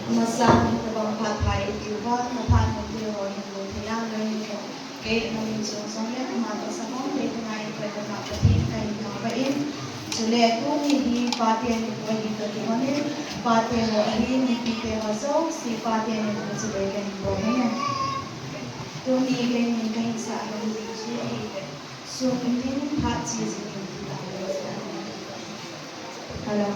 Masang tabang patay iwa mapan mo yung tilang mo kay namin sosong yan mata sa mo kay tunay ko ito kapatin kay mabain sulit kung hindi patian ito ay dito timanin patian mo hindi pite maso si patian ito sulit kan ibo ngayon tumigay ng kahit sa alam dito so hindi pat season yung alam